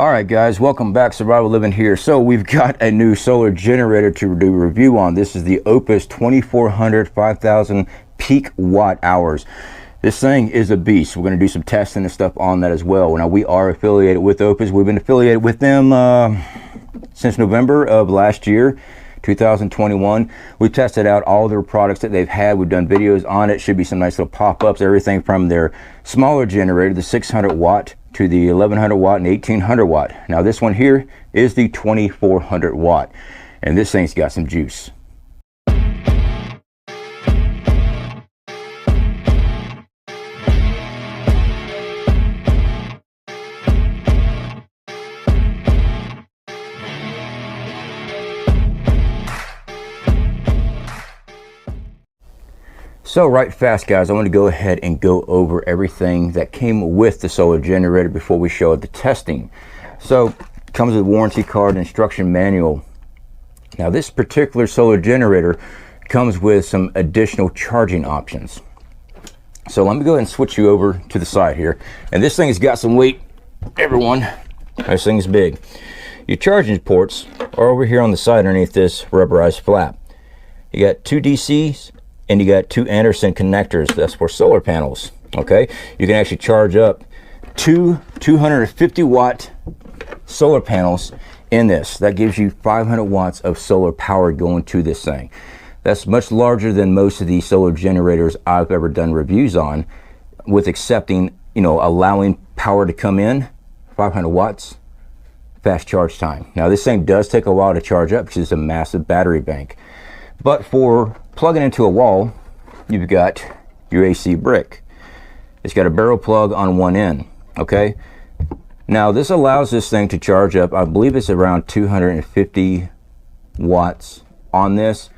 Alright guys, welcome back. Survival Living here. So we've got a new solar generator to do a review on. This is the Opus 2400 5000 peak watt hours. This thing is a beast. We're going to do some testing and stuff on that as well. Now we are affiliated with Opus. We've been affiliated with them since November of last year, 2021. We've tested out all their products that they've had. We've done videos on it. Should be some nice little pop-ups, everything from their smaller generator, the 600 watt, to the 1100 watt and 1800 watt. Now this one here is the 2400 watt, and this thing's got some juice. So right fast guys, I want to go ahead and go over everything that came with the solar generator before we show the testing. So it comes with a warranty card, instruction manual. Now this particular solar generator comes with some additional charging options. So let me go ahead and switch you over to the side here. And this thing has got some weight, everyone. This thing is big. Your charging ports are over here on the side underneath this rubberized flap. You got two DCs and you got two Anderson connectors. That's for solar panels. Okay, you can actually charge up two 250 watt solar panels in this. That gives you 500 watts of solar power going to this thing. That's much larger than most of the solar generators I've ever done reviews on, with accepting, allowing power to come in. 500 watts, fast charge time. Now this thing does take a while to charge up because it's a massive battery bank. But for plugging into a wall, you've got your AC brick. It's got a barrel plug on one end, okay? Now this allows this thing to charge up, I believe it's around 250 watts on this,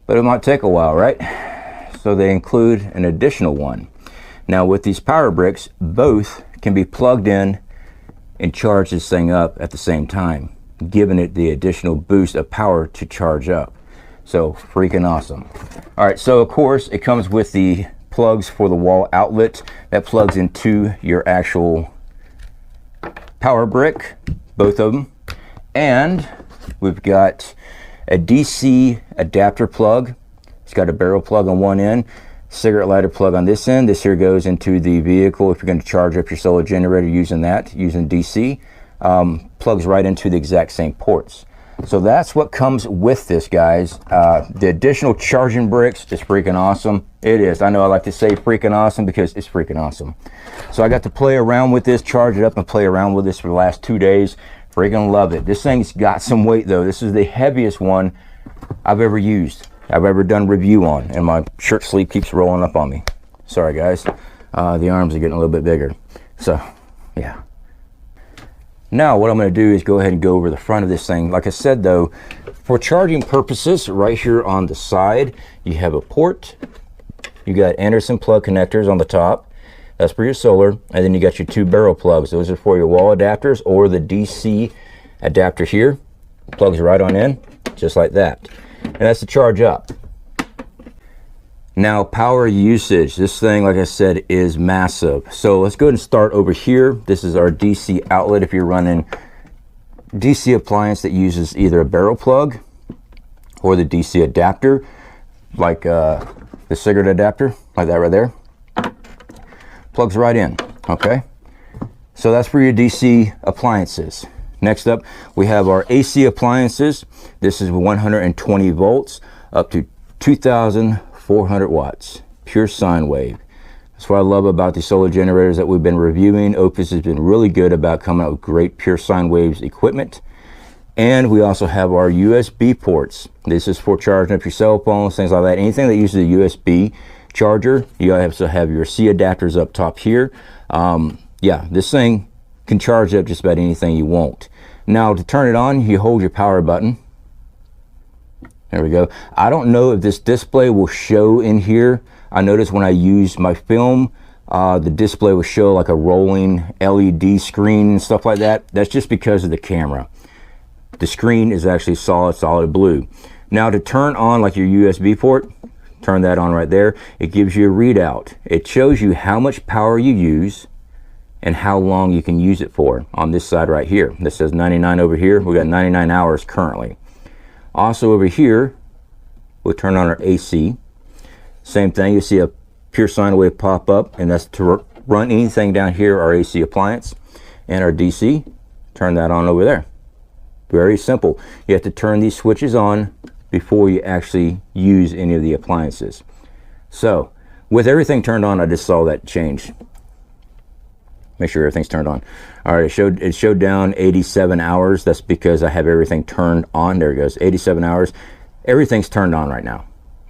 but it might take a while, right? So they include an additional one. Now with these power bricks, both can be plugged in and charge this thing up at the same time, giving it the additional boost of power to charge up. So freaking awesome. All right, so of course it comes with the plugs for the wall outlet that plugs into your actual power brick, both of them. And we've got a DC adapter plug. It's got a barrel plug on one end, cigarette lighter plug on this end. This here goes into the vehicle if you're going to charge up your solar generator using DC. Plugs right into the exact same ports. So that's what comes with this, guys. The additional charging bricks is freaking awesome. It is. I know I like to say freaking awesome because it's freaking awesome. So I got to play around with this, charge it up and play around with this for the last 2 days. Freaking love it. This thing's got some weight though. This is the heaviest one I've ever used, I've ever done review on, and my shirt sleeve keeps rolling up on me. Sorry guys. The arms are getting a little bit bigger. So yeah. Now what I'm going to do is go ahead and go over the front of this thing. Like I said though, for charging purposes, right here on the side you have a port. You got Anderson plug connectors on the top. That's for your solar. And then you got your two barrel plugs. Those are for your wall adapters or the DC adapter here. Plugs right on in, just like that. And that's to charge up. Now power usage, this thing, like I said, is massive. So let's go ahead and start over here. This is our DC outlet. If you're running DC appliance that uses either a barrel plug or the DC adapter, like the cigarette adapter, like that right there, plugs right in, okay? So that's for your DC appliances. Next up, we have our AC appliances. This is 120 volts up to 2,400 watts, pure sine wave. That's what I love about the solar generators that we've been reviewing. Opus has been really good about coming out with great pure sine waves equipment. And we also have our USB ports. This is for charging up your cell phones, things like that. Anything that uses a USB charger. You also have your C adapters up top here. Yeah, this thing can charge up just about anything you want. Now to turn it on, you hold your power button. There we go. I don't know if this display will show in here. I noticed when I used my film, the display will show like a rolling LED screen and stuff like that. That's just because of the camera. The screen is actually solid blue. Now to turn on like your USB port, turn that on right there. It gives you a readout. It shows you how much power you use and how long you can use it for on this side right here. This says 99 over here. We got 99 hours currently. Also over here, we'll turn on our AC. Same thing, you see a pure sine wave pop up, and that's to run anything down here, our AC appliance. And our DC, turn that on over there. Very simple. You have to turn these switches on before you actually use any of the appliances. So with everything turned on, I just saw that change. Make sure everything's turned on. All right, it showed down 87 hours. That's because I have everything turned on. There it goes, 87 hours. Everything's turned on right now,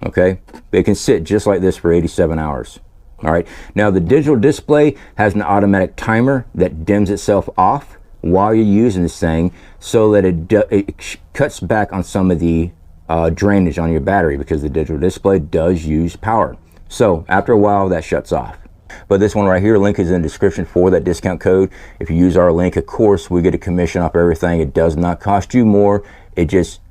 okay? It can sit just like this for 87 hours. All right, now the digital display has an automatic timer that dims itself off while you're using this thing, so that it cuts back on some of the drainage on your battery, because the digital display does use power. So after a while, that shuts off. But this one right here, link is in the description for that discount code. If you use our link, of course, we get a commission off everything. It does not cost you more. It just,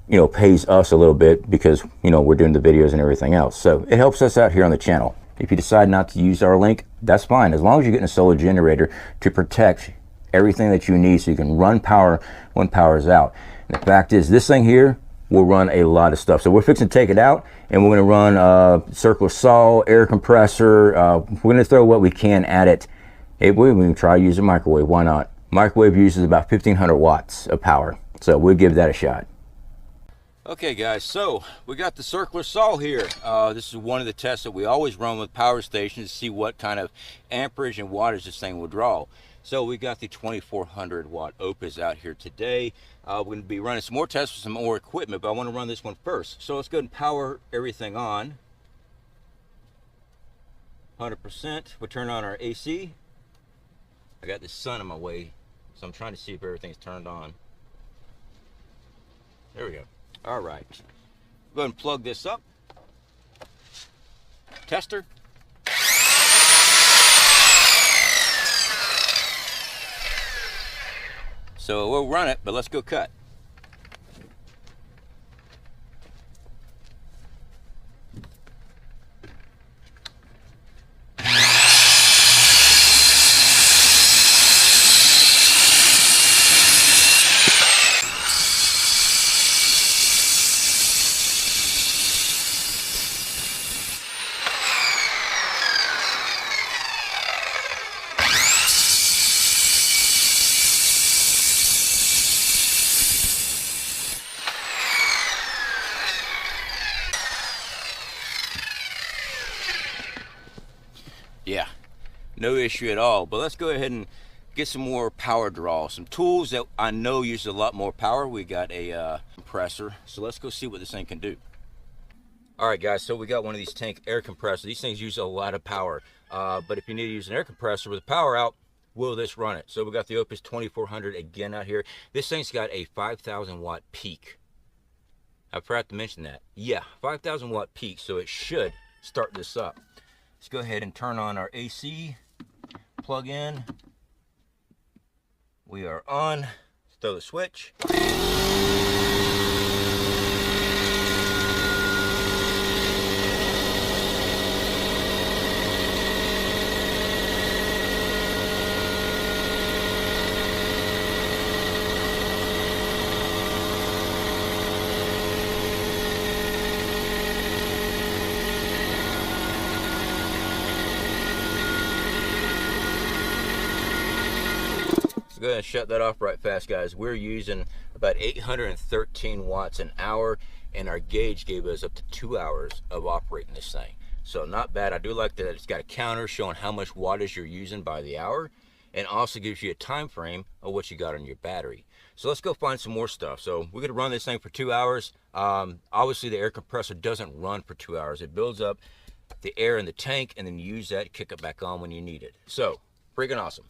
you know, pays us a little bit because, you know, we're doing the videos and everything else. So it helps us out here on the channel. If you decide not to use our link, that's fine, as long as you're getting a solar generator to protect everything that you need so you can run power when power is out. And the fact is, this thing here will run a lot of stuff. So we're fixing to take it out, and we're going to run circular saw, air compressor. We're going to throw what we can at it. Hey, we can try to use a microwave. Why not? Microwave uses about 1,500 watts of power, so we'll give that a shot. Okay guys, so we got the circular saw here. This is one of the tests that we always run with power stations to see what kind of amperage and wattage this thing will draw. So we got the 2400 watt Opus out here today. We're going to be running some more tests with some more equipment, but I want to run this one first. So let's go ahead and power everything on. 100%. We'll turn on our AC. I got the sun in my way, so I'm trying to see if everything's turned on. There we go. All right, go ahead and plug this up. Tester. So we'll run it, but let's go cut. Yeah, no issue at all. But let's go ahead and get some more power draw. Some tools that I know use a lot more power. We got a compressor. So let's go see what this thing can do. All right, guys, so we got one of these tank air compressors. These things use a lot of power. But if you need to use an air compressor with the power out, will this run it? So we got the Opus 2400 again out here. This thing's got a 5,000 watt peak. I forgot to mention that. Yeah, 5,000 watt peak, so it should start this up. Let's go ahead and turn on our AC, plug in. We are on. Let's throw the switch. Go ahead and shut that off right fast, guys. We're using about 813 watts an hour, and our gauge gave us up to 2 hours of operating this thing. So not bad. I do like that it's got a counter showing how much wattage you're using by the hour, and also gives you a time frame of what you got on your battery. So let's go find some more stuff. So we're gonna run this thing for 2 hours. Obviously the air compressor doesn't run for 2 hours. It builds up the air in the tank, and then you use that to kick it back on when you need it. So freaking awesome.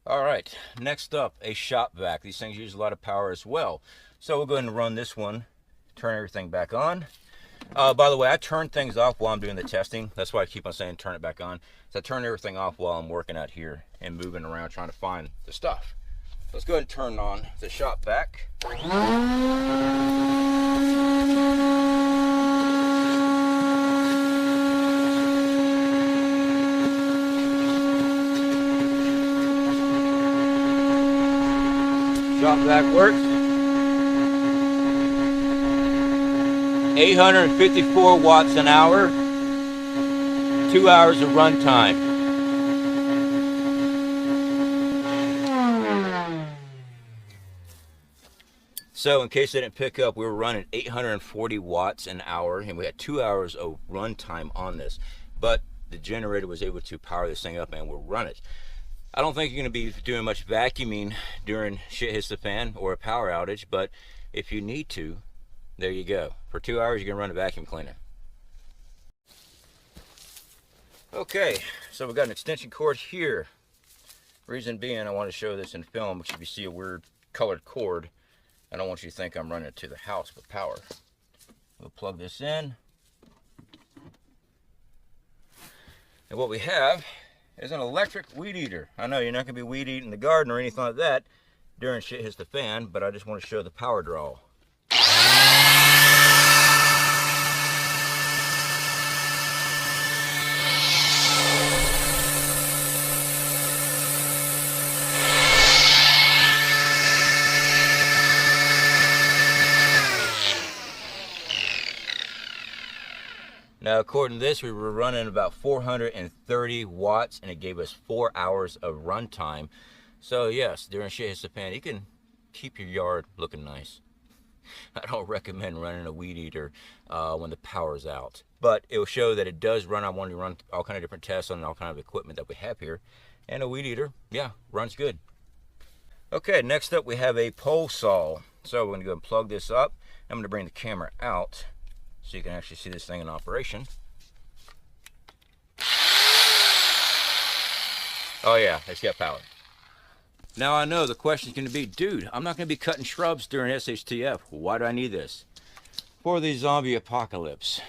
All right, next up, a shop vac. These things use a lot of power as well. So we'll go ahead and run this one, turn everything back on. By the way, I turn things off while I'm doing the testing. That's why I keep on saying turn it back on. So I turn everything off while I'm working out here and moving around trying to find the stuff. Let's go ahead and turn on the shop vac. Drop back works. 854 watts an hour. 2 hours of run time. So in case I didn't pick up, we were running 840 watts an hour, and we had 2 hours of run time on this. But the generator was able to power this thing up and we'll run it. I don't think you're going to be doing much vacuuming during shit hits the fan or a power outage, but if you need to, there you go. For 2 hours, you can run a vacuum cleaner. Okay, so we've got an extension cord here. Reason being, I want to show this in film, which if you see a weird colored cord, I don't want you to think I'm running it to the house with power. We'll plug this in. And what we have is an electric weed eater. I know you're not going to be weed eating the garden or anything like that during shit hits the fan, but I just want to show the power draw. Now, according to this, we were running about 430 watts, and it gave us 4 hours of run time. So yes, during shit hits the fan, you can keep your yard looking nice. I don't recommend running a weed eater when the power's out, but it will show that it does run. I want to run all kind of different tests on all kind of equipment that we have here, and a weed eater, yeah, runs good. Okay, next up we have a pole saw. So we're going to go and plug this up. I'm going to bring the camera out so you can actually see this thing in operation. Oh yeah, it's got power. Now I know the question's going to be, dude, I'm not going to be cutting shrubs during SHTF. Why do I need this? For the zombie apocalypse.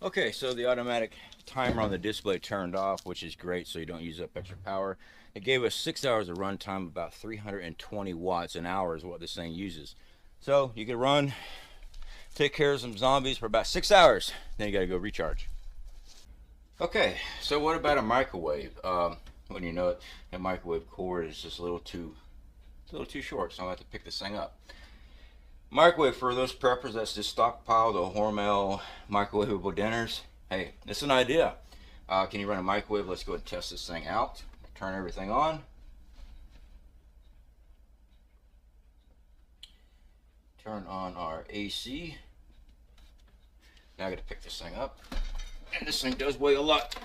Okay, so the automatic timer on the display turned off, which is great, so you don't use up extra power. It gave us 6 hours of run time, about 320 watts an hour is what this thing uses. So you can run, take care of some zombies for about 6 hours, then you gotta go recharge. Okay, so what about a microwave? When you know it, a microwave cord is just a little too short, so I'll have to pick this thing up. Microwave, for those preppers that's just stockpiled the Hormel microwavable dinners, hey, it's an idea. Can you run a microwave? Let's go ahead and test this thing out. Turn everything on. Turn on our AC. Now I got to pick this thing up. And this thing does weigh a lot,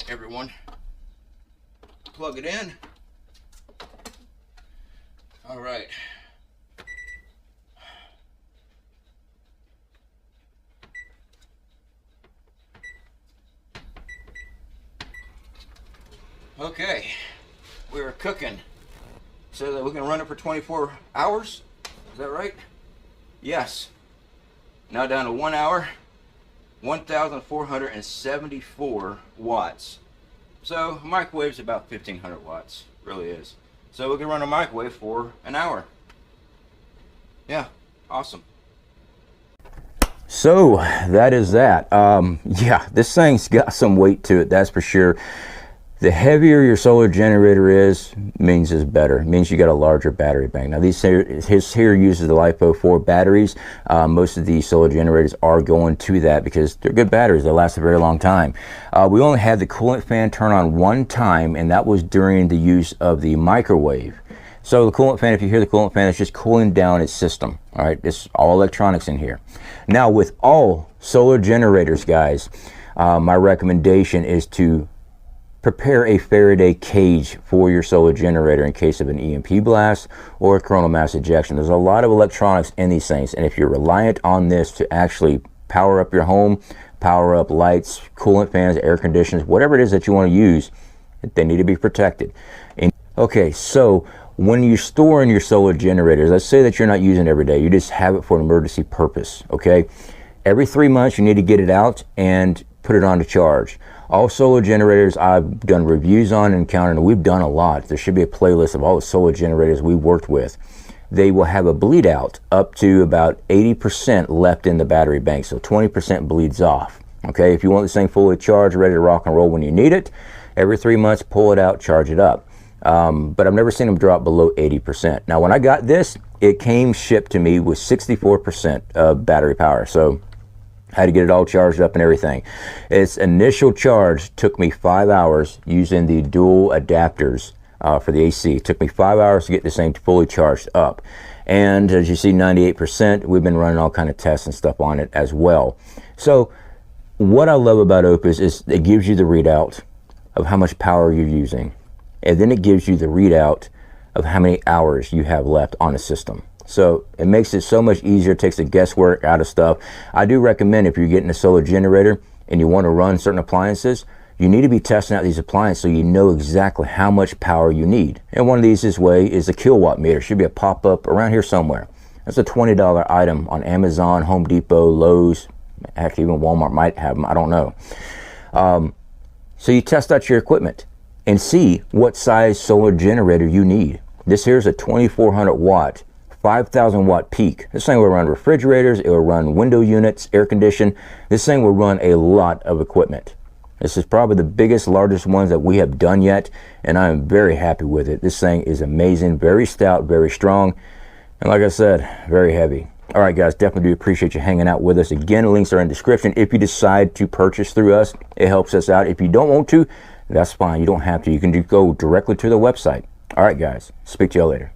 everyone. Plug it in. All right. Okay, we are cooking so that we can run it for 24 hours. Is that right? Yes. Now down to 1 hour, 1,474 watts. So a microwave's about 1,500 watts, really is. So we can run a microwave for an hour. Yeah, awesome. So that is that. Yeah, this thing's got some weight to it, that's for sure. The heavier your solar generator is, means it's better. It means you got a larger battery bank. Now his here uses the LiPo4 batteries. Most of the solar generators are going to that because they're good batteries. They last a very long time. We only had the coolant fan turn on one time, and that was during the use of the microwave. So the coolant fan, if you hear the coolant fan, it's just cooling down its system. All right, it's all electronics in here. Now with all solar generators, guys, my recommendation is to prepare a Faraday cage for your solar generator in case of an EMP blast or a coronal mass ejection. There's a lot of electronics in these things, and if you're reliant on this to actually power up your home, power up lights, coolant fans, air conditioners, whatever it is that you want to use, they need to be protected. Okay, so when you're storing your solar generators, let's say that you're not using it every day, you just have it for an emergency purpose, okay? Every 3 months you need to get it out and put it on to charge. All solar generators I've done reviews on and counted, and we've done a lot. There should be a playlist of all the solar generators we worked with. They will have a bleed out up to about 80% left in the battery bank, so 20% bleeds off. Okay, if you want this thing fully charged, ready to rock and roll when you need it, every 3 months pull it out, charge it up. But I've never seen them drop below 80%. Now when I got this, it came shipped to me with 64% of battery power, so I had to get it all charged up and everything. Its initial charge took me 5 hours using the dual adapters for the AC. It took me 5 hours to get this thing fully charged up. And as you see, 98%, we've been running all kind of tests and stuff on it as well. So what I love about Opus is it gives you the readout of how much power you're using. And then it gives you the readout of how many hours you have left on the system. So it makes it so much easier, takes the guesswork out of stuff. I do recommend if you're getting a solar generator and you want to run certain appliances, you need to be testing out these appliances so you know exactly how much power you need. And one of these this way is a kilowatt meter. Should be a pop-up around here somewhere. That's a $20 item on Amazon, Home Depot, Lowe's, heck, even Walmart might have them, I don't know. So you test out your equipment and see what size solar generator you need. This here is a 2400 watt 5,000 watt peak. This thing will run refrigerators, it will run window units, air condition. This thing will run a lot of equipment. This is probably the biggest, largest ones that we have done yet, and I am very happy with it. This thing is amazing, very stout, very strong, and like I said, very heavy. All right, guys, definitely do appreciate you hanging out with us. Again, links are in the description. If you decide to purchase through us, it helps us out. If you don't want to, that's fine. You don't have to. You can go directly to the website. All right, guys, speak to you later.